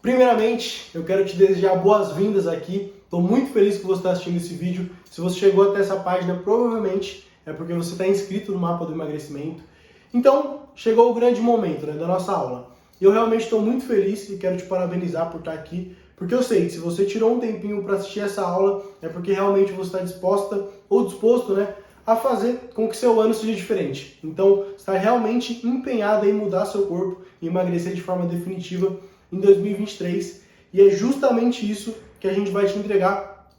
Primeiramente, eu quero te desejar boas-vindas aqui. Estou muito feliz que você está assistindo esse vídeo. Se você chegou até essa página, provavelmente é porque você está inscrito no Mapa do Emagrecimento. Então, chegou o grande momento, né, da nossa aula. Eu realmente estou muito feliz e quero te parabenizar por estar aqui, porque eu sei que se você tirou um tempinho para assistir essa aula, é porque realmente você está disposta ou disposto, né, a fazer com que seu ano seja diferente. Então, está realmente empenhada em mudar seu corpo e emagrecer de forma definitiva em 2023. E é justamente isso que a gente vai te entregar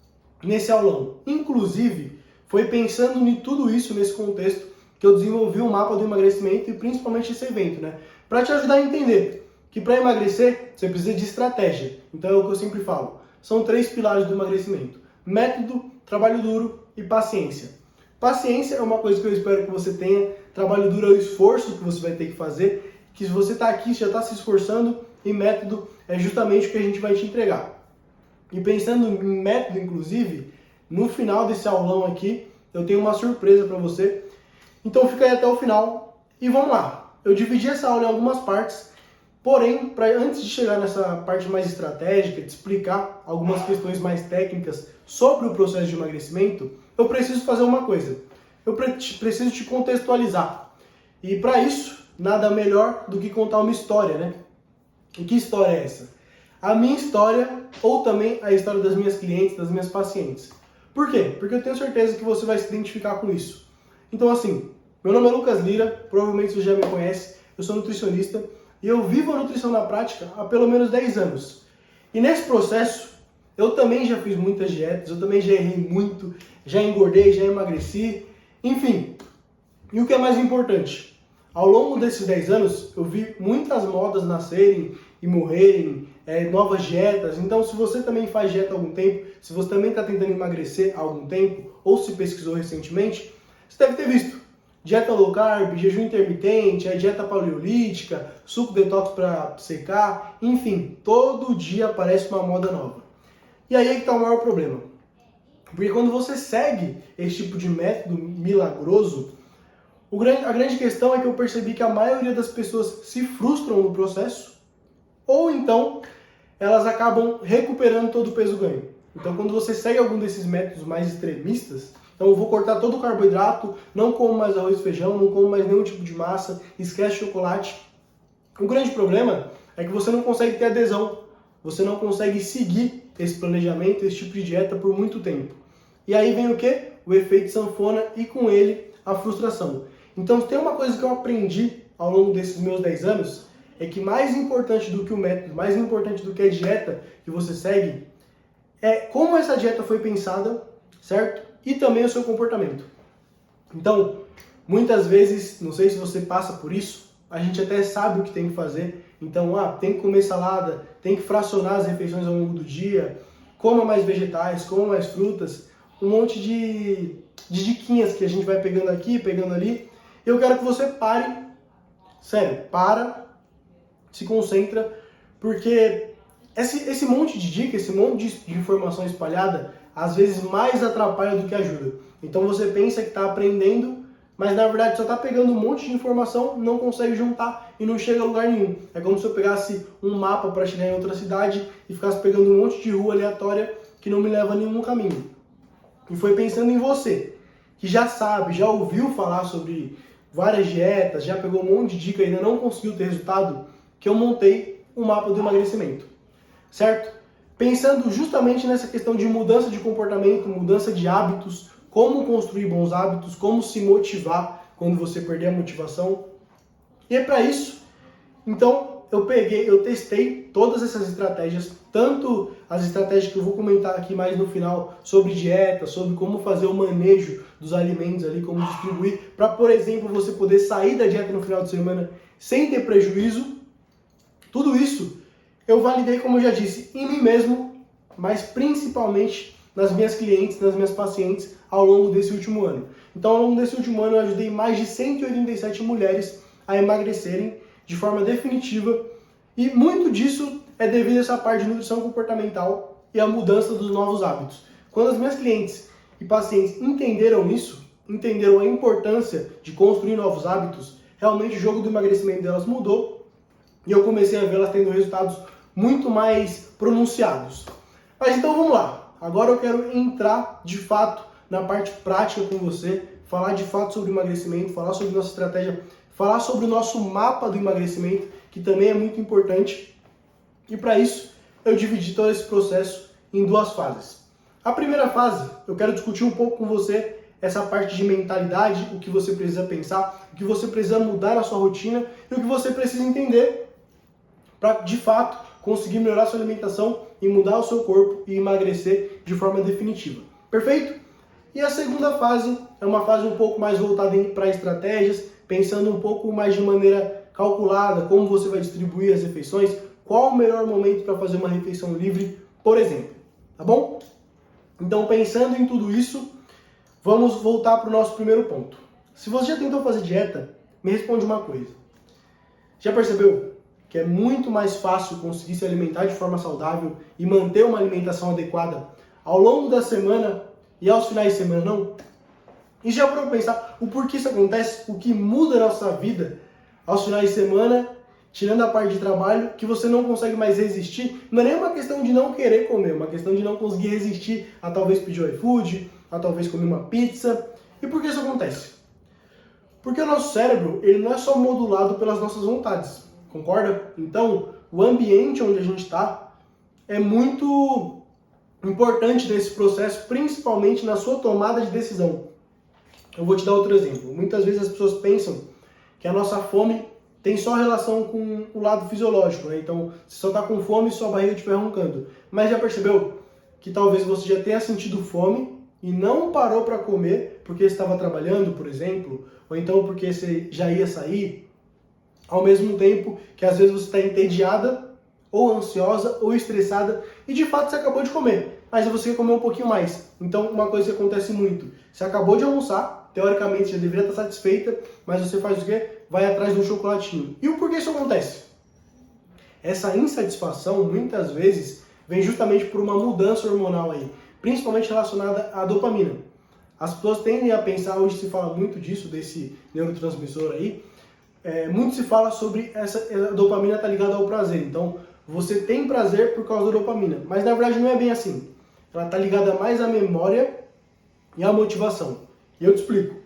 nesse aulão. Inclusive, foi pensando em tudo isso, nesse contexto, que eu desenvolvi o mapa do emagrecimento e principalmente esse evento, né? Para te ajudar a entender que para emagrecer, você precisa de estratégia. Então é o que eu sempre falo. São 3 pilares do emagrecimento: método, trabalho duro e paciência. Paciência é uma coisa que eu espero que você tenha. Trabalho duro é o esforço que você vai ter que fazer. Que se você está aqui, já está se esforçando. E método é justamente o que a gente vai te entregar. E pensando em método, inclusive, no final desse aulão aqui, eu tenho uma surpresa para você. Então fica aí até o final e vamos lá. Eu dividi essa aula em algumas partes, porém, antes de chegar nessa parte mais estratégica, de explicar algumas questões mais técnicas sobre o processo de emagrecimento, eu preciso fazer uma coisa. Eu preciso te contextualizar. E para isso, nada melhor do que contar uma história, né? E que história é essa? A minha história ou também a história das minhas clientes, das minhas pacientes. Por quê? Porque eu tenho certeza que você vai se identificar com isso. Então assim, meu nome é Lucas Lira, provavelmente você já me conhece, eu sou nutricionista e eu vivo a nutrição na prática há pelo menos 10 anos. E nesse processo, eu também já fiz muitas dietas, eu também já errei muito, já engordei, já emagreci, enfim. E o que é mais importante? Ao longo desses 10 anos, eu vi muitas modas nascerem e morrerem, novas dietas. Então, se você também faz dieta há algum tempo, se você também está tentando emagrecer há algum tempo, ou se pesquisou recentemente, você deve ter visto dieta low carb, jejum intermitente, a dieta paleolítica, suco detox para secar, enfim, todo dia aparece uma moda nova. E aí é que está o maior problema. Porque quando você segue esse tipo de método milagroso, a grande questão é que eu percebi que a maioria das pessoas se frustram no processo, ou então elas acabam recuperando todo o peso ganho. Então quando você segue algum desses métodos mais extremistas, então eu vou cortar todo o carboidrato, não como mais arroz e feijão, não como mais nenhum tipo de massa, esquece chocolate. O grande problema é que você não consegue ter adesão, você não consegue seguir esse planejamento, esse tipo de dieta por muito tempo. E aí vem o quê? O efeito sanfona e com ele a frustração. Então tem uma coisa que eu aprendi ao longo desses meus 10 anos, é que mais importante do que o método, mais importante do que a dieta que você segue, é como essa dieta foi pensada, certo? E também o seu comportamento. Então, muitas vezes, não sei se você passa por isso, a gente até sabe o que tem que fazer. Então, tem que comer salada, tem que fracionar as refeições ao longo do dia, coma mais vegetais, coma mais frutas, um monte de diquinhas que a gente vai pegando aqui, pegando ali. Eu quero que você pare, sério, se concentra, porque esse monte de dicas, esse monte de informação espalhada, às vezes mais atrapalha do que ajuda. Então você pensa que está aprendendo, mas na verdade só está pegando um monte de informação, não consegue juntar e não chega a lugar nenhum. É como se eu pegasse um mapa para chegar em outra cidade e ficasse pegando um monte de rua aleatória que não me leva a nenhum caminho. E foi pensando em você, que já sabe, já ouviu falar sobre várias dietas, já pegou um monte de dica e ainda não conseguiu ter resultado, que eu montei o mapa do emagrecimento, certo? Pensando justamente nessa questão de mudança de comportamento, mudança de hábitos, como construir bons hábitos, como se motivar quando você perder a motivação. E é para isso, então, eu testei todas essas estratégias, tanto as estratégias que eu vou comentar aqui mais no final, sobre dieta, sobre como fazer o manejo dos alimentos ali, como distribuir, para, por exemplo, você poder sair da dieta no final de semana sem ter prejuízo. Tudo isso eu validei, como eu já disse, em mim mesmo, mas principalmente nas minhas clientes, nas minhas pacientes, ao longo desse último ano. Então, ao longo desse último ano, eu ajudei mais de 187 mulheres a emagrecerem de forma definitiva, e muito disso é devido a essa parte de nutrição comportamental e a mudança dos novos hábitos. Quando as minhas clientes e pacientes entenderam isso, entenderam a importância de construir novos hábitos, realmente o jogo do emagrecimento delas mudou, e eu comecei a ver elas tendo resultados muito mais pronunciados. Mas então vamos lá. Agora eu quero entrar de fato na parte prática com você, falar de fato sobre emagrecimento, falar sobre nossa estratégia, falar sobre o nosso mapa do emagrecimento, que também é muito importante. E para isso, eu dividi todo esse processo em duas fases. A primeira fase, eu quero discutir um pouco com você essa parte de mentalidade, o que você precisa pensar, o que você precisa mudar na sua rotina e o que você precisa entender para, de fato, conseguir melhorar sua alimentação e mudar o seu corpo e emagrecer de forma definitiva. Perfeito? E a segunda fase é uma fase um pouco mais voltada para estratégias, pensando um pouco mais de maneira calculada, como você vai distribuir as refeições, qual o melhor momento para fazer uma refeição livre, por exemplo. Tá bom? Então, pensando em tudo isso, vamos voltar para o nosso primeiro ponto. Se você já tentou fazer dieta, me responde uma coisa. Já percebeu que é muito mais fácil conseguir se alimentar de forma saudável e manter uma alimentação adequada ao longo da semana e aos finais de semana, não? E já parou para pensar o porquê isso acontece? O que muda a nossa vida aos finais de semana, tirando a parte de trabalho, que você não consegue mais resistir? Não é nem uma questão de não querer comer, é uma questão de não conseguir resistir a talvez pedir o iFood, a talvez comer uma pizza. E por que isso acontece? Porque o nosso cérebro, ele não é só modulado pelas nossas vontades, concorda? Então, o ambiente onde a gente está é muito importante nesse processo, principalmente na sua tomada de decisão. Eu vou te dar outro exemplo. Muitas vezes as pessoas pensam que a nossa fome tem só relação com o lado fisiológico, né? Então, você só está com fome e sua barriga estiver roncando. Mas já percebeu que talvez você já tenha sentido fome e não parou para comer porque estava trabalhando, por exemplo, ou então porque você já ia sair, ao mesmo tempo que às vezes você está entediada, ou ansiosa, ou estressada, e de fato você acabou de comer, mas você quer comer um pouquinho mais. Então, uma coisa que acontece muito, você acabou de almoçar, teoricamente já deveria estar satisfeita, mas você faz o quê? Vai atrás de um chocolatinho. E o porquê isso acontece? Essa insatisfação, muitas vezes, vem justamente por uma mudança hormonal aí, principalmente relacionada à dopamina. As pessoas tendem a pensar, hoje se fala muito disso, desse neurotransmissor aí, muito se fala sobre a dopamina está ligada ao prazer. Então, você tem prazer por causa da dopamina, mas na verdade não é bem assim. Ela está ligada mais à memória e à motivação. E eu te explico.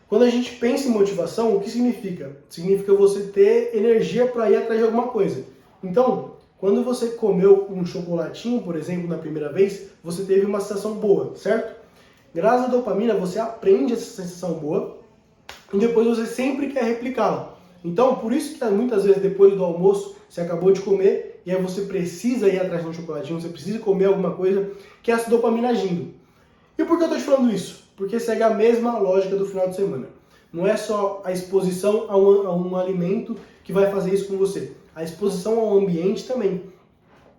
Quando a gente pensa em motivação, o que significa? Significa você ter energia para ir atrás de alguma coisa. Então, quando você comeu um chocolatinho, por exemplo, na primeira vez, você teve uma sensação boa, certo? Graças à dopamina, você aprende essa sensação boa e depois você sempre quer replicá-la. Então, por isso que muitas vezes depois do almoço, você acabou de comer e aí você precisa ir atrás de um chocolatinho, você precisa comer alguma coisa, que é essa dopamina agindo. E por que eu estou te falando isso? Porque segue a mesma lógica do final de semana. Não é só a exposição a um alimento que vai fazer isso com você. A exposição ao ambiente também.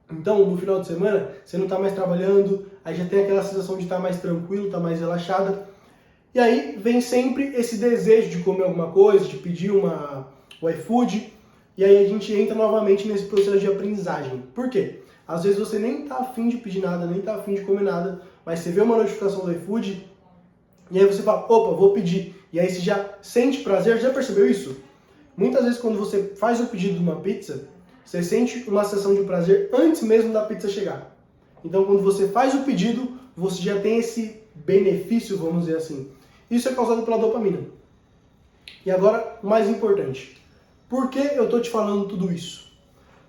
Então, no final de semana, você não está mais trabalhando, aí já tem aquela sensação de estar mais tranquilo, estar mais relaxada. E aí vem sempre esse desejo de comer alguma coisa, de pedir o iFood. E aí a gente entra novamente nesse processo de aprendizagem. Por quê? Às vezes você nem está afim de pedir nada, nem está afim de comer nada, mas você vê uma notificação do iFood e aí você fala, opa, vou pedir. E aí você já sente prazer, já percebeu isso? Muitas vezes quando você faz o pedido de uma pizza, você sente uma sensação de prazer antes mesmo da pizza chegar. Então quando você faz o pedido, você já tem esse benefício, vamos dizer assim. Isso é causado pela dopamina. E agora, o mais importante. Por que eu estou te falando tudo isso?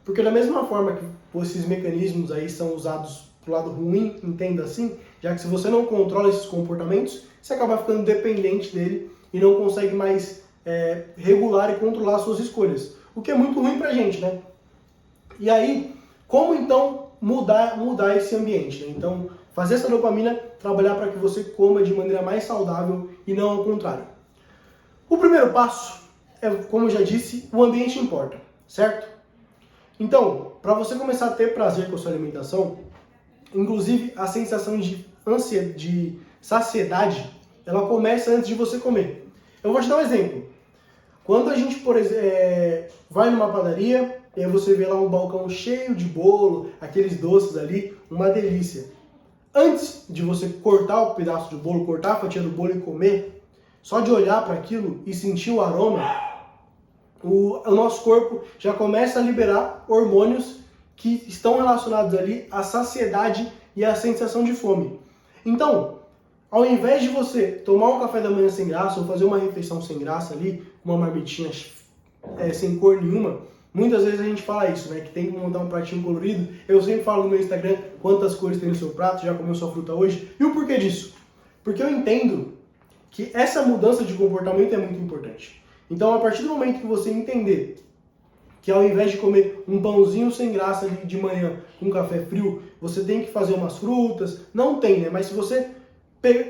Porque da mesma forma que esses mecanismos aí são usados pro lado ruim, entenda assim, já que se você não controla esses comportamentos, você acaba ficando dependente dele e não consegue mais regular e controlar suas escolhas. O que é muito ruim pra gente, né? E aí, como então mudar esse ambiente, né? Então, fazer essa dopamina trabalhar para que você coma de maneira mais saudável e não ao contrário. O primeiro passo é, como eu já disse, o ambiente importa, certo? Então, para você começar a ter prazer com a sua alimentação, inclusive a sensação de saciedade, ela começa antes de você comer. Eu vou te dar um exemplo. Quando a gente, por exemplo, vai numa padaria e aí você vê lá um balcão cheio de bolo, aqueles doces ali, uma delícia. Antes de você cortar o pedaço de bolo, cortar a fatia do bolo e comer, só de olhar para aquilo e sentir o aroma, o nosso corpo já começa a liberar hormônios que estão relacionados ali à saciedade e à sensação de fome. Então, ao invés de você tomar um café da manhã sem graça ou fazer uma refeição sem graça ali, uma marmitinha sem cor nenhuma, muitas vezes a gente fala isso, né? Que tem que montar um pratinho colorido. Eu sempre falo no meu Instagram quantas cores tem no seu prato, já comeu sua fruta hoje. E o porquê disso? Porque eu entendo que essa mudança de comportamento é muito importante. Então, a partir do momento que você entender que ao invés de comer um pãozinho sem graça de manhã com café frio, você tem que fazer umas frutas, não tem, né? Mas se você,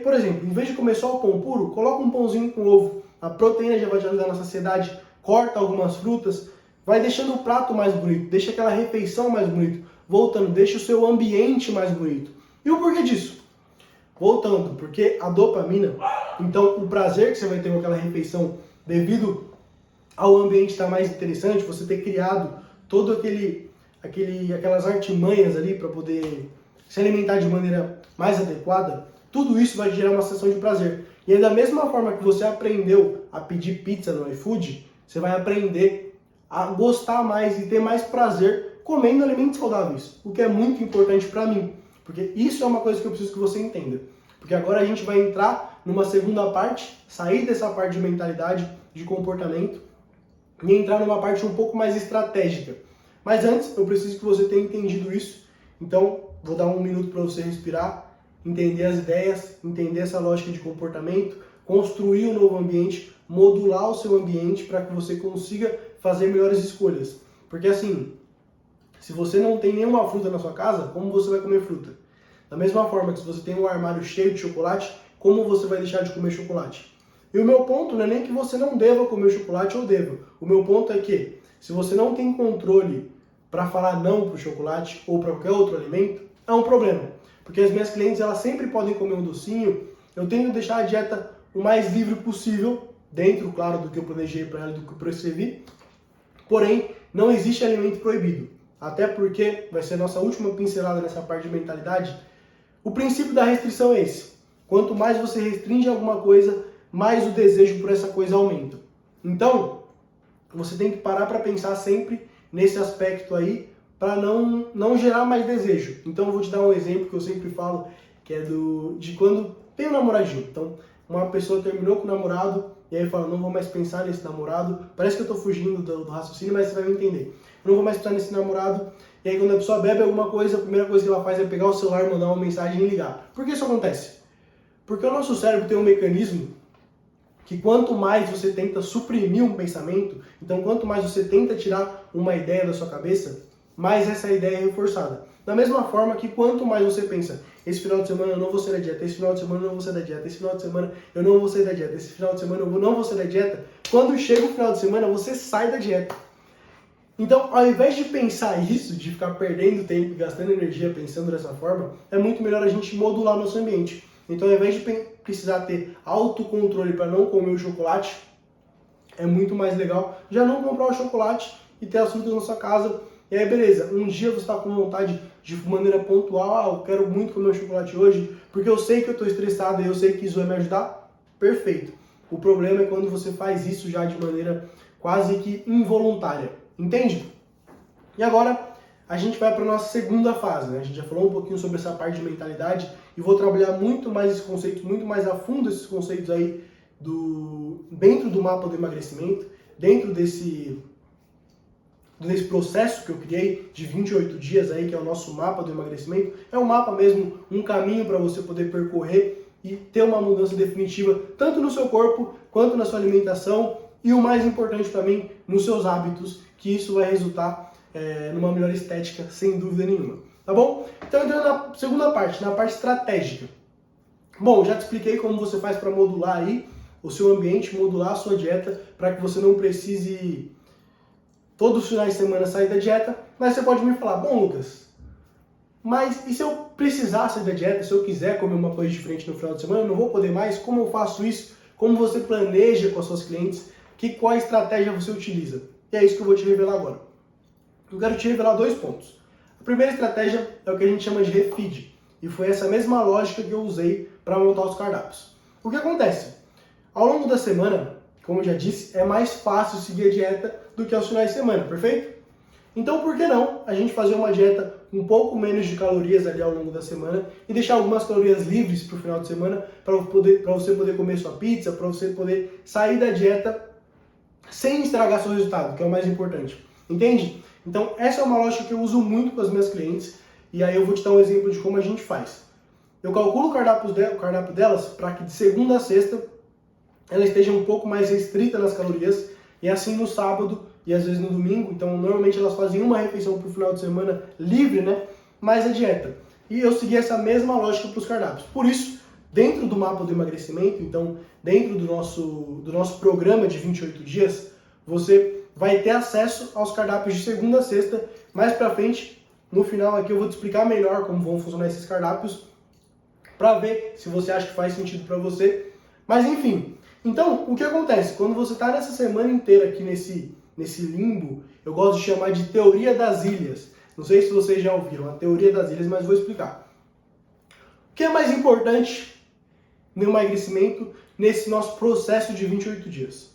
por exemplo, em vez de comer só o pão puro, coloca um pãozinho com ovo, a proteína já vai te ajudar na saciedade, corta algumas frutas, vai deixando o prato mais bonito, deixa aquela refeição mais bonita, voltando, deixa o seu ambiente mais bonito. E o porquê disso? Voltando, porque a dopamina, então o prazer que você vai ter com aquela refeição devido ao ambiente estar mais interessante, você ter criado todo aquelas artimanhas ali para poder se alimentar de maneira mais adequada, tudo isso vai gerar uma sensação de prazer. E aí, da mesma forma que você aprendeu a pedir pizza no iFood, você vai aprender a gostar mais e ter mais prazer comendo alimentos saudáveis, o que é muito importante para mim, porque isso é uma coisa que eu preciso que você entenda. Porque agora a gente vai entrar numa segunda parte, sair dessa parte de mentalidade, de comportamento, e entrar numa parte um pouco mais estratégica. Mas antes, eu preciso que você tenha entendido isso. Então, vou dar um minuto para você respirar, entender as ideias, entender essa lógica de comportamento, construir um novo ambiente, modular o seu ambiente para que você consiga fazer melhores escolhas. Porque assim, se você não tem nenhuma fruta na sua casa, como você vai comer fruta? Da mesma forma que se você tem um armário cheio de chocolate, como você vai deixar de comer chocolate? E o meu ponto não é nem que você não deva comer chocolate ou deva. O meu ponto é que, se você não tem controle para falar não para o chocolate ou para qualquer outro alimento, é um problema. Porque as minhas clientes, elas sempre podem comer um docinho. Eu tento deixar a dieta o mais livre possível, dentro, claro, do que eu planejei para ela, do que eu prescrevi. Porém, não existe alimento proibido. Até porque, vai ser a nossa última pincelada nessa parte de mentalidade, o princípio da restrição é esse. Quanto mais você restringe alguma coisa, mais o desejo por essa coisa aumenta. Então, você tem que parar para pensar sempre nesse aspecto aí, para não gerar mais desejo. Então, eu vou te dar um exemplo que eu sempre falo, que é de quando tem um namoradinho. Então, uma pessoa terminou com o namorado, e aí fala, não vou mais pensar nesse namorado. Parece que eu estou fugindo do raciocínio, mas você vai me entender. Eu não vou mais pensar nesse namorado. E aí, quando a pessoa bebe alguma coisa, a primeira coisa que ela faz é pegar o celular, mandar uma mensagem e ligar. Por que isso acontece? Porque o nosso cérebro tem um mecanismo que quanto mais você tenta suprimir um pensamento, então quanto mais você tenta tirar uma ideia da sua cabeça, mais essa ideia é reforçada. Da mesma forma que quanto mais você pensa, esse final de semana eu não vou sair da dieta, esse final de semana eu não vou sair da dieta, esse final de semana eu não vou sair da dieta, esse final de semana eu não vou sair da dieta, quando chega o final de semana você sai da dieta. Então, ao invés de pensar isso, de ficar perdendo tempo e gastando energia pensando dessa forma, é muito melhor a gente modular nosso ambiente. Então, ao invés de precisar ter autocontrole para não comer o chocolate, é muito mais legal já não comprar o chocolate e ter as frutas na sua casa. E aí, beleza, um dia você está com vontade de maneira pontual, eu quero muito comer o chocolate hoje, porque eu sei que eu estou estressado e eu sei que isso vai me ajudar, perfeito. O problema é quando você faz isso já de maneira quase que involuntária, entende? E agora, a gente vai para a nossa segunda fase, né? A gente já falou um pouquinho sobre essa parte de mentalidade e vou trabalhar muito mais esses conceitos, muito mais a fundo esses conceitos aí dentro do mapa do emagrecimento, dentro desse processo que eu criei de 28 dias aí, que é o nosso mapa do emagrecimento. É um mapa mesmo, um caminho para você poder percorrer e ter uma mudança definitiva, tanto no seu corpo, quanto na sua alimentação e o mais importante também, nos seus hábitos, que isso vai resultar numa melhor estética, sem dúvida nenhuma. Tá bom? Então, entrando na segunda parte, na parte estratégica. Bom, já te expliquei como você faz para modular aí o seu ambiente, modular a sua dieta, para que você não precise todos os finais de semana sair da dieta, mas você pode me falar, bom, Lucas, mas e se eu precisar sair da dieta, se eu quiser comer uma coisa diferente no final de semana, eu não vou poder mais? Como eu faço isso? Como você planeja com as suas clientes? Qual a estratégia você utiliza? E é isso que eu vou te revelar agora. Eu quero te revelar 2 pontos. A primeira estratégia é o que a gente chama de refeed, e foi essa mesma lógica que eu usei para montar os cardápios. O que acontece? Ao longo da semana, como eu já disse, é mais fácil seguir a dieta do que aos finais de semana, perfeito? Então, por que não a gente fazer uma dieta com um pouco menos de calorias ali ao longo da semana e deixar algumas calorias livres para o final de semana para você poder comer sua pizza, para você poder sair da dieta sem estragar seu resultado, que é o mais importante. Entende? Então, essa é uma lógica que eu uso muito com as minhas clientes e aí eu vou te dar um exemplo de como a gente faz. Eu calculo o cardápio delas para que de segunda a sexta ela esteja um pouco mais restrita nas calorias e assim no sábado e às vezes no domingo, então normalmente elas fazem uma refeição por final de semana livre, né? Mais a dieta. E eu segui essa mesma lógica para os cardápios. Por isso, dentro do mapa do emagrecimento, então dentro do nosso programa de 28 dias, você vai ter acesso aos cardápios de segunda a sexta. Mais pra frente, no final aqui eu vou te explicar melhor como vão funcionar esses cardápios para ver se você acha que faz sentido para você. Mas enfim, então o que acontece? Quando você está nessa semana inteira aqui nesse limbo, eu gosto de chamar de teoria das ilhas. Não sei se vocês já ouviram a teoria das ilhas, mas vou explicar. O que é mais importante no emagrecimento nesse nosso processo de 28 dias?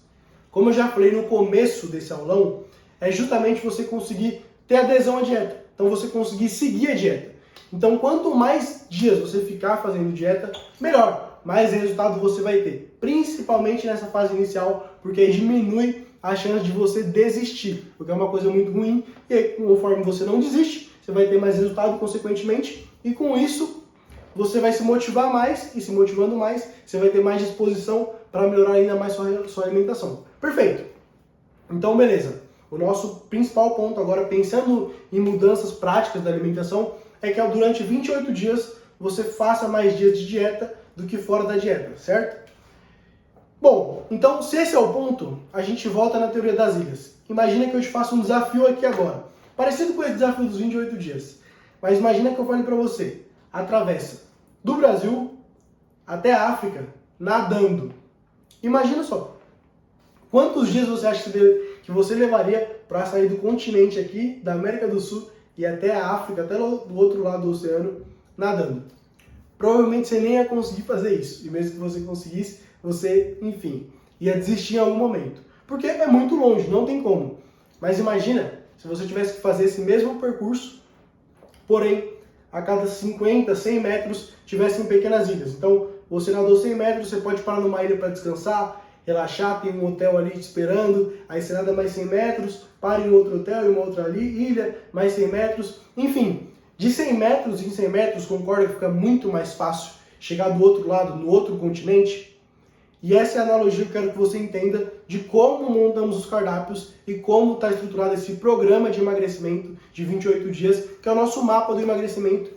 Como eu já falei no começo desse aulão, é justamente você conseguir ter adesão à dieta. Então você conseguir seguir a dieta. Então quanto mais dias você ficar fazendo dieta, melhor. Mais resultado você vai ter. Principalmente nessa fase inicial, porque aí diminui a chance de você desistir, porque é uma coisa muito ruim, e aí, conforme você não desiste, você vai ter mais resultado, consequentemente, e com isso, você vai se motivar mais, e se motivando mais, você vai ter mais disposição para melhorar ainda mais sua alimentação. Perfeito! Então, beleza. O nosso principal ponto agora, pensando em mudanças práticas da alimentação, é que durante 28 dias, você faça mais dias de dieta do que fora da dieta, certo? Bom, então se esse é o ponto, a gente volta na teoria das ilhas. Imagina que eu te faço um desafio aqui agora, parecido com esse desafio dos 28 dias. Mas imagina que eu fale para você, atravessa do Brasil até a África, nadando. Imagina só, quantos dias você acha que você levaria para sair do continente aqui, da América do Sul, e até a África, até do outro lado do oceano, nadando? Provavelmente você nem ia conseguir fazer isso, e mesmo que você conseguisse, você, enfim, ia desistir em algum momento. Porque é muito longe, não tem como. Mas imagina se você tivesse que fazer esse mesmo percurso, porém, a cada 50, 100 metros, tivessem pequenas ilhas. Então, você nadou 100 metros, você pode parar numa ilha para descansar, relaxar, tem um hotel ali te esperando, aí você nada mais 100 metros, para em outro hotel, em uma outra ilha, mais 100 metros, enfim. De 100 metros em 100 metros, concorda que fica muito mais fácil chegar do outro lado, no outro continente? E essa é a analogia que eu quero que você entenda de como montamos os cardápios e como está estruturado esse programa de emagrecimento de 28 dias, que é o nosso mapa do emagrecimento.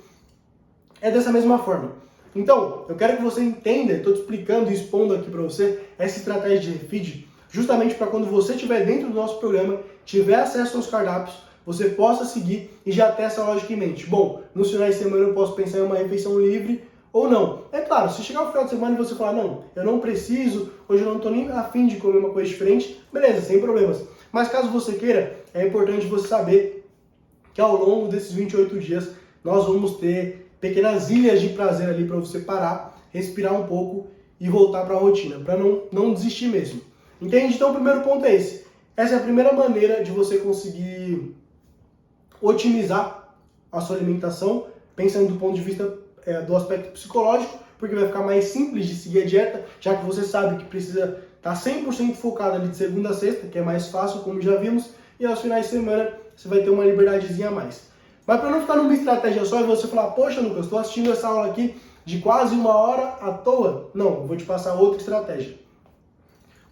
É dessa mesma forma. Então, eu quero que você entenda, estou te explicando e expondo aqui para você essa estratégia de refeed, justamente para quando você estiver dentro do nosso programa, tiver acesso aos cardápios, você possa seguir e já ter essa lógica em mente. Bom, nos finais de semana eu posso pensar em uma refeição livre, ou não. É claro, se chegar no final de semana e você falar, não, eu não preciso, hoje eu não estou nem afim de comer uma coisa diferente, beleza, sem problemas. Mas caso você queira, é importante você saber que ao longo desses 28 dias, nós vamos ter pequenas ilhas de prazer ali para você parar, respirar um pouco e voltar para a rotina, para não desistir mesmo. Entende? Então o primeiro ponto é esse. Essa é a primeira maneira de você conseguir otimizar a sua alimentação, pensando do ponto de vista do aspecto psicológico, porque vai ficar mais simples de seguir a dieta, já que você sabe que precisa estar 100% focado ali de segunda a sexta, que é mais fácil, como já vimos, e aos finais de semana você vai ter uma liberdadezinha a mais. Mas para não ficar numa estratégia só e você falar, poxa Lucas, estou assistindo essa aula aqui de quase 1 hora à toa, não, eu vou te passar outra estratégia.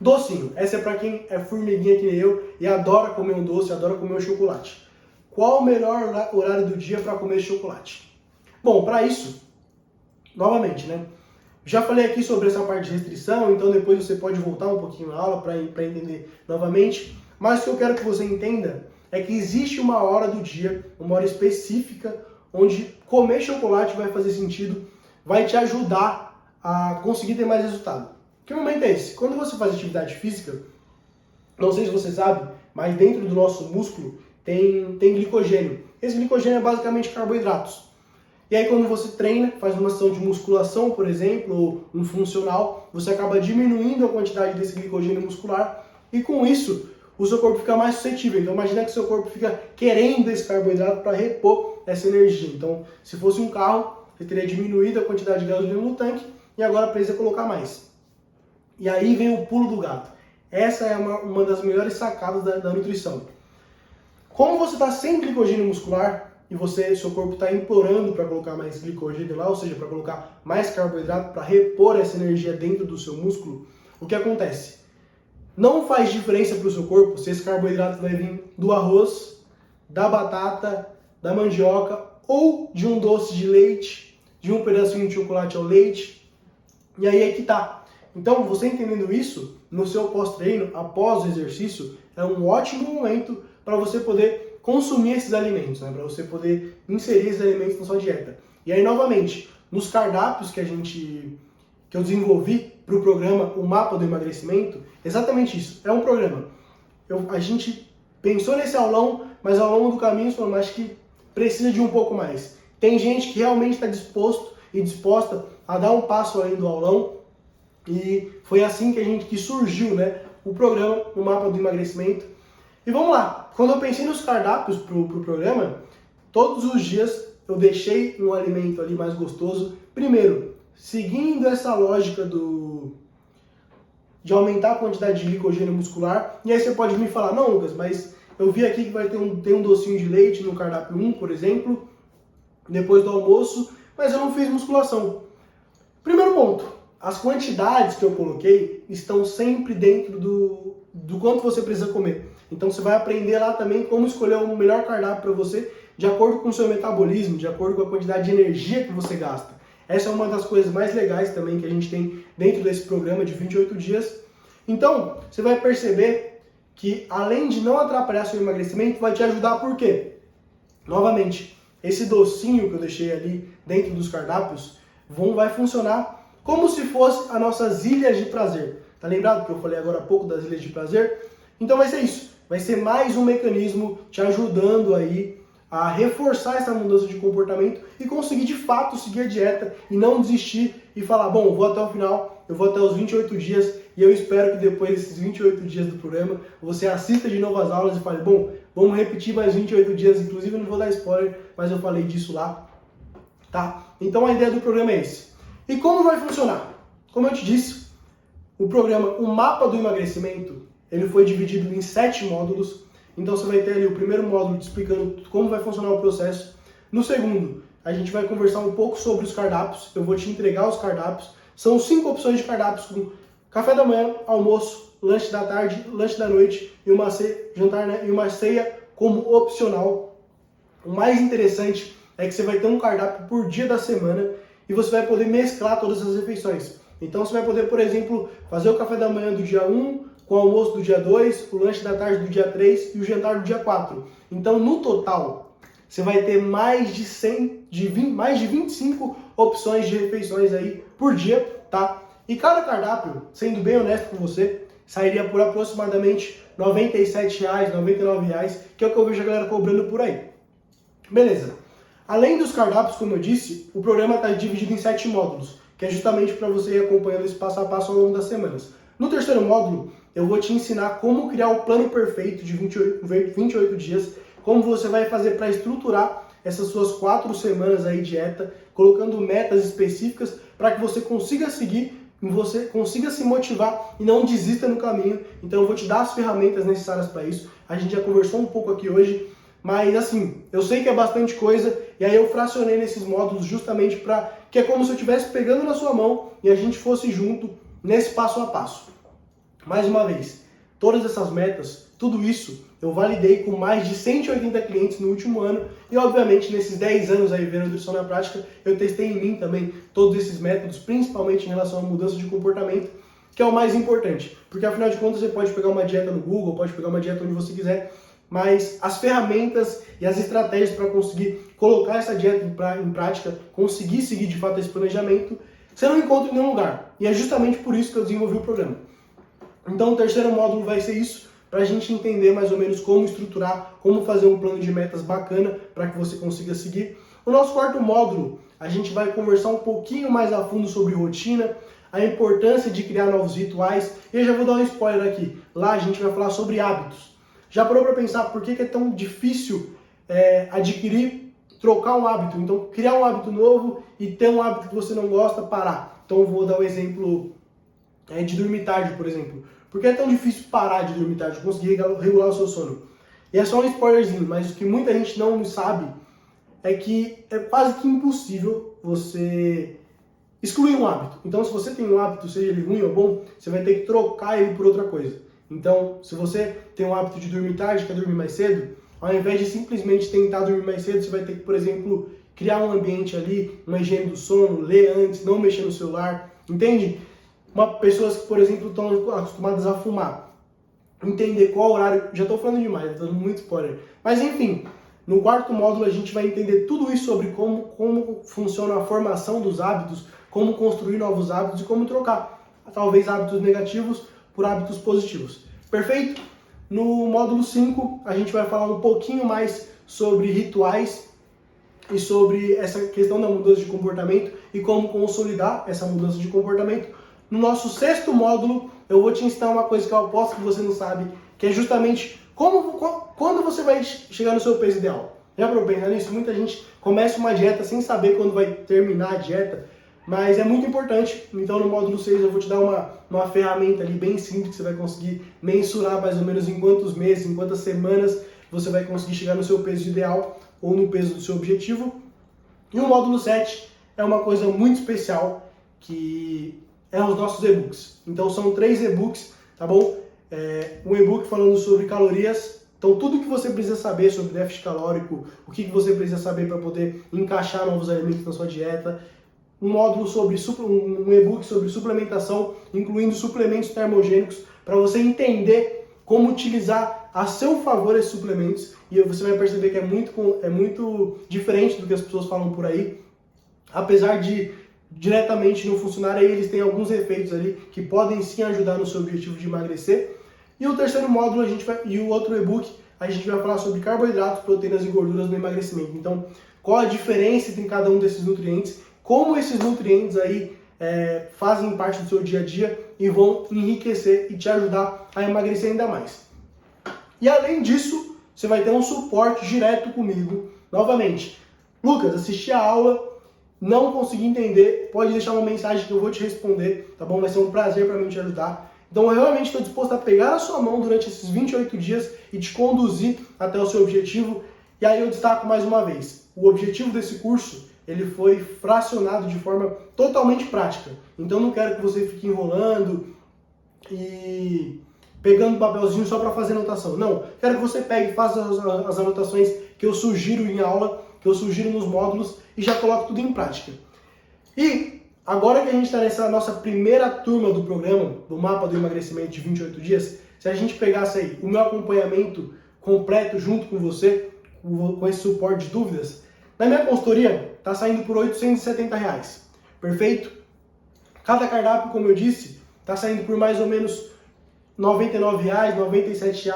Docinho, essa é para quem é formiguinha que nem eu e adora comer um doce, adora comer um chocolate. Qual o melhor horário do dia para comer chocolate? Bom, para isso, novamente, né? Já falei aqui sobre essa parte de restrição, então depois você pode voltar um pouquinho na aula para entender novamente. Mas o que eu quero que você entenda é que existe uma hora do dia, uma hora específica, onde comer chocolate vai fazer sentido, vai te ajudar a conseguir ter mais resultado. Que momento é esse? Quando você faz atividade física, não sei se você sabe, mas dentro do nosso músculo tem glicogênio. Esse glicogênio é basicamente carboidratos. E aí quando você treina, faz uma ação de musculação, por exemplo, ou um funcional, você acaba diminuindo a quantidade desse glicogênio muscular e com isso o seu corpo fica mais suscetível. Então imagina que o seu corpo fica querendo esse carboidrato para repor essa energia. Então, se fosse um carro, você teria diminuído a quantidade de gasolina no tanque e agora precisa colocar mais. E aí vem o pulo do gato. Essa é uma das melhores sacadas da nutrição. Como você está sem glicogênio muscular e seu corpo está implorando para colocar mais glicogênio lá, ou seja, para colocar mais carboidrato para repor essa energia dentro do seu músculo, o que acontece? Não faz diferença para o seu corpo se esse carboidrato vai vir do arroz, da batata, da mandioca ou de um doce de leite, de um pedacinho de chocolate ao leite. E aí é que tá. Então, você entendendo isso, no seu pós-treino, após o exercício, é um ótimo momento para você poder consumir esses alimentos, né? Para você poder inserir esses alimentos na sua dieta. E aí, novamente, nos cardápios que eu desenvolvi para o programa O Mapa do Emagrecimento, exatamente isso, é um programa. A gente pensou nesse aulão, mas ao longo do caminho falamos, acho que precisa de um pouco mais. Tem gente que realmente está disposto e disposta a dar um passo além do aulão, e foi assim que surgiu, né, o programa O Mapa do Emagrecimento. E vamos lá, quando eu pensei nos cardápios para o programa, todos os dias eu deixei um alimento ali mais gostoso. Primeiro, seguindo essa lógica de aumentar a quantidade de glicogênio muscular. E aí você pode me falar, não, Lucas, mas eu vi aqui que vai ter um docinho de leite no cardápio 1, por exemplo, depois do almoço, mas eu não fiz musculação. Primeiro ponto, as quantidades que eu coloquei estão sempre dentro do quanto você precisa comer. Então você vai aprender lá também como escolher o melhor cardápio para você, de acordo com o seu metabolismo, de acordo com a quantidade de energia que você gasta. Essa é uma das coisas mais legais também que a gente tem dentro desse programa de 28 dias. Então, você vai perceber que além de não atrapalhar seu emagrecimento, vai te ajudar por quê? Novamente, esse docinho que eu deixei ali dentro dos cardápios vai funcionar como se fosse as nossas ilhas de prazer. Tá lembrado que eu falei agora há pouco das ilhas de prazer? Então vai ser isso. Vai ser mais um mecanismo te ajudando aí a reforçar essa mudança de comportamento e conseguir de fato seguir a dieta e não desistir e falar, bom, eu vou até o final, eu vou até os 28 dias e eu espero que depois desses 28 dias do programa você assista de novo as aulas e fale, bom, vamos repetir mais 28 dias, inclusive eu não vou dar spoiler, mas eu falei disso lá, tá? Então a ideia do programa é esse. E como vai funcionar? Como eu te disse, o programa O Mapa do Emagrecimento, ele foi dividido em 7 módulos. Então você vai ter ali o primeiro módulo te explicando como vai funcionar o processo. No segundo, a gente vai conversar um pouco sobre os cardápios. Eu vou te entregar os cardápios. São 5 opções de cardápios com café da manhã, almoço, lanche da tarde, lanche da noite e uma jantar, né, e uma ceia como opcional. O mais interessante é que você vai ter um cardápio por dia da semana e você vai poder mesclar todas as refeições. Então você vai poder, por exemplo, fazer o café da manhã do dia 1, com o almoço do dia 2, o lanche da tarde do dia 3 e o jantar do dia 4. Então, no total, você vai ter mais de 25 opções de refeições aí por dia, tá? E cada cardápio, sendo bem honesto com você, sairia por aproximadamente R$ 97, R$ 99, que é o que eu vejo a galera cobrando por aí. Beleza. Além dos cardápios, como eu disse, o programa está dividido em 7 módulos, que é justamente para você ir acompanhando esse passo a passo ao longo das semanas. No terceiro módulo, eu vou te ensinar como criar o plano perfeito de 28 dias, como você vai fazer para estruturar essas suas 4 semanas aí de dieta, colocando metas específicas para que você consiga seguir, você consiga se motivar e não desista no caminho. Então eu vou te dar as ferramentas necessárias para isso. A gente já conversou um pouco aqui hoje, mas assim, eu sei que é bastante coisa e aí eu fracionei nesses módulos justamente para que é como se eu estivesse pegando na sua mão e a gente fosse junto nesse passo a passo. Mais uma vez, todas essas metas, tudo isso, eu validei com mais de 180 clientes no último ano e, obviamente, nesses 10 anos aí vendo nutrição na prática, eu testei em mim também todos esses métodos, principalmente em relação à mudança de comportamento, que é o mais importante. Porque, afinal de contas, você pode pegar uma dieta no Google, pode pegar uma dieta onde você quiser, mas as ferramentas e as estratégias para conseguir colocar essa dieta em prática, conseguir seguir de fato esse planejamento, você não encontra em nenhum lugar. E é justamente por isso que eu desenvolvi o programa. Então o terceiro módulo vai ser isso, para a gente entender mais ou menos como estruturar, como fazer um plano de metas bacana para que você consiga seguir. No nosso quarto módulo, a gente vai conversar um pouquinho mais a fundo sobre rotina, a importância de criar novos rituais. E eu já vou dar um spoiler aqui. Lá a gente vai falar sobre hábitos. Já parou para pensar por que é tão difícil trocar um hábito? Então, criar um hábito novo e ter um hábito que você não gosta, parar. Então, eu vou dar um exemplo de dormir tarde, por exemplo. Por que é tão difícil parar de dormir tarde, conseguir regular o seu sono? E é só um spoilerzinho, mas o que muita gente não sabe é que é quase que impossível você excluir um hábito. Então, se você tem um hábito, seja ele ruim ou bom, você vai ter que trocar ele por outra coisa. Então, se você tem um hábito de dormir tarde, quer dormir mais cedo, ao invés de simplesmente tentar dormir mais cedo, você vai ter que, por exemplo, criar um ambiente ali, uma higiene do sono, ler antes, não mexer no celular, entende? Pessoas que, por exemplo, estão acostumadas a fumar, entender qual horário, já estou falando demais, estou dando muito spoiler, mas enfim, no quarto módulo a gente vai entender tudo isso sobre como funciona a formação dos hábitos, como construir novos hábitos e como trocar, talvez, hábitos negativos por hábitos positivos. Perfeito? No módulo 5 a gente vai falar um pouquinho mais sobre rituais e sobre essa questão da mudança de comportamento e como consolidar essa mudança de comportamento. No nosso 6º módulo, eu vou te ensinar uma coisa que eu aposto que você não sabe, que é justamente quando você vai chegar no seu peso ideal. Já para pensar nisso? Muita gente começa uma dieta sem saber quando vai terminar a dieta, mas é muito importante. Então, no módulo 6, eu vou te dar uma ferramenta ali bem simples que você vai conseguir mensurar mais ou menos em quantos meses, em quantas semanas você vai conseguir chegar no seu peso ideal ou no peso do seu objetivo. E o módulo 7 é uma coisa muito especial, que é os nossos e-books. Então são 3 e-books, tá bom? Um e-book falando sobre calorias, então tudo que você precisa saber sobre déficit calórico, o que você precisa saber para poder encaixar novos alimentos na sua dieta. Um módulo um e-book sobre suplementação, incluindo suplementos termogênicos, para você entender como utilizar a seu favor esses suplementos. E você vai perceber que é muito diferente do que as pessoas falam por aí. Apesar de diretamente não funcionar, aí eles têm alguns efeitos ali que podem sim ajudar no seu objetivo de emagrecer. E o 3º módulo e o outro e-book, a gente vai falar sobre carboidratos, proteínas e gorduras no emagrecimento. Então, qual a diferença entre cada um desses nutrientes, como esses nutrientes aí fazem parte do seu dia a dia e vão enriquecer e te ajudar a emagrecer ainda mais. E além disso, você vai ter um suporte direto comigo, novamente. Lucas, assisti a aula, não consegui entender, pode deixar uma mensagem que eu vou te responder, tá bom? Vai ser um prazer para mim te ajudar. Então eu realmente estou disposto a pegar a sua mão durante esses 28 dias e te conduzir até o seu objetivo. E aí eu destaco mais uma vez, o objetivo desse curso, ele foi fracionado de forma totalmente prática. Então eu não quero que você fique enrolando e pegando papelzinho só para fazer anotação. Não, quero que você pegue e faça as anotações que eu sugiro em aula, que eu sugiro nos módulos e já coloque tudo em prática. E agora que a gente está nessa nossa primeira turma do programa, do mapa do emagrecimento de 28 dias, se a gente pegasse aí o meu acompanhamento completo junto com você, com esse suporte de dúvidas, na minha consultoria está saindo por R$ 870. Perfeito? Cada cardápio, como eu disse, está saindo por mais ou menos R$ 99, R$ 97.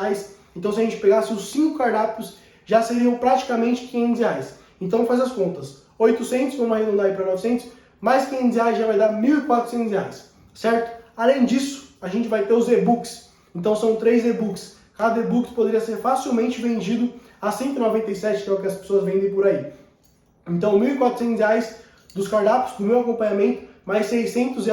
Então, se a gente pegasse os 5 cardápios, já seriam praticamente R$ 500. Então, faz as contas. 800, vamos arredondar aí para 900, mais R$ 500 já vai dar R$ 1.400, certo? Além disso, a gente vai ter os e-books. Então, são 3 e-books. Cada e-book poderia ser facilmente vendido a 197, que é o que as pessoas vendem por aí. Então, R$ 1.400 dos cardápios, do meu acompanhamento, mais R$ 600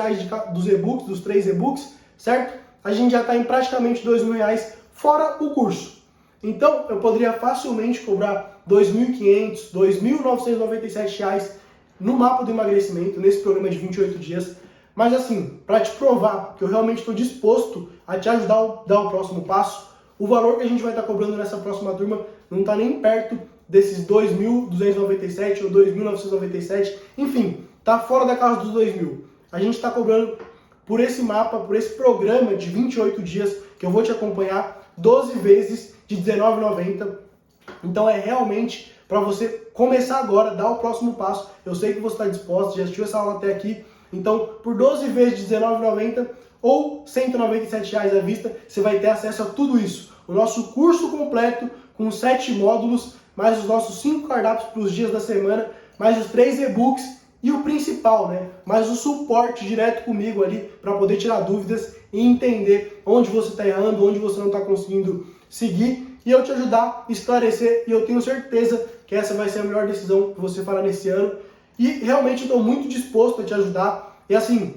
dos e-books, dos 3 e-books, certo? A gente já está em praticamente R$ 2.000, fora o curso. Então, eu poderia facilmente cobrar R$ 2.500, R$ 2.997 no mapa do emagrecimento, nesse programa de 28 dias. Mas assim, para te provar que eu realmente estou disposto a te ajudar a dar o próximo passo, o valor que a gente vai estar cobrando nessa próxima turma não está nem perto desses 2.297 ou 2.997, enfim, está fora da casa dos 2.000. A gente está cobrando por esse mapa, por esse programa de 28 dias, que eu vou te acompanhar 12 vezes de R$19,90. Então é realmente para você começar agora, dar o próximo passo. Eu sei que você está disposto, já assistiu essa aula até aqui. Então, por 12 vezes de R$19,90 ou R$197 à vista, você vai ter acesso a tudo isso. O nosso curso completo, com 7 módulos, mais os nossos 5 cardápios para os dias da semana, mais os 3 e-books e o principal, né? Mas o suporte direto comigo ali para poder tirar dúvidas e entender onde você está errando, onde você não está conseguindo seguir e eu te ajudar, esclarecer, e eu tenho certeza que essa vai ser a melhor decisão que você fará nesse ano e realmente estou muito disposto a te ajudar. E assim,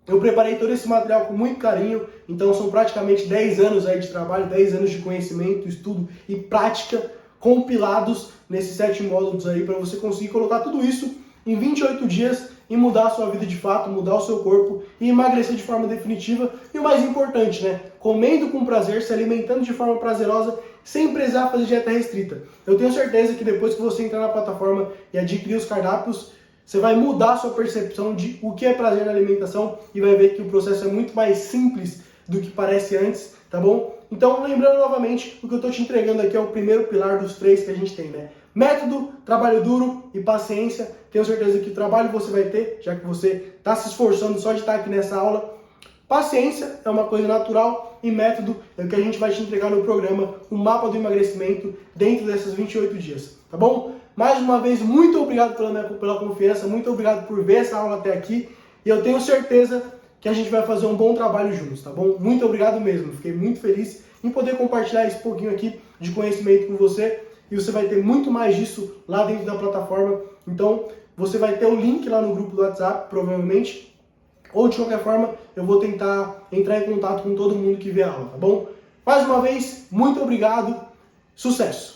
eu preparei todo esse material com muito carinho, então são praticamente 10 anos aí de trabalho, 10 anos de conhecimento, estudo e prática compilados nesses 7 módulos aí para você conseguir colocar tudo isso em 28 dias e mudar a sua vida de fato, mudar o seu corpo e emagrecer de forma definitiva. E o mais importante, né? Comendo com prazer, se alimentando de forma prazerosa, sem precisar fazer dieta restrita. Eu tenho certeza que depois que você entrar na plataforma e adquirir os cardápios, você vai mudar a sua percepção de o que é prazer na alimentação e vai ver que o processo é muito mais simples do que parece antes, tá bom? Então, lembrando novamente, o que eu estou te entregando aqui é o primeiro pilar dos 3 que a gente tem, né? Método, trabalho duro e paciência. Tenho certeza que trabalho você vai ter, já que você está se esforçando só de estar aqui nessa aula. Paciência é uma coisa natural e método é o que a gente vai te entregar no programa, o mapa do emagrecimento, dentro dessas 28 dias, tá bom? Mais uma vez, muito obrigado pela confiança, muito obrigado por ver essa aula até aqui e eu tenho certeza que a gente vai fazer um bom trabalho juntos, tá bom? Muito obrigado mesmo, fiquei muito feliz em poder compartilhar esse pouquinho aqui de conhecimento com você e você vai ter muito mais disso lá dentro da plataforma, então você vai ter o link lá no grupo do WhatsApp, provavelmente, ou de qualquer forma eu vou tentar entrar em contato com todo mundo que vê a aula, tá bom? Mais uma vez, muito obrigado, sucesso!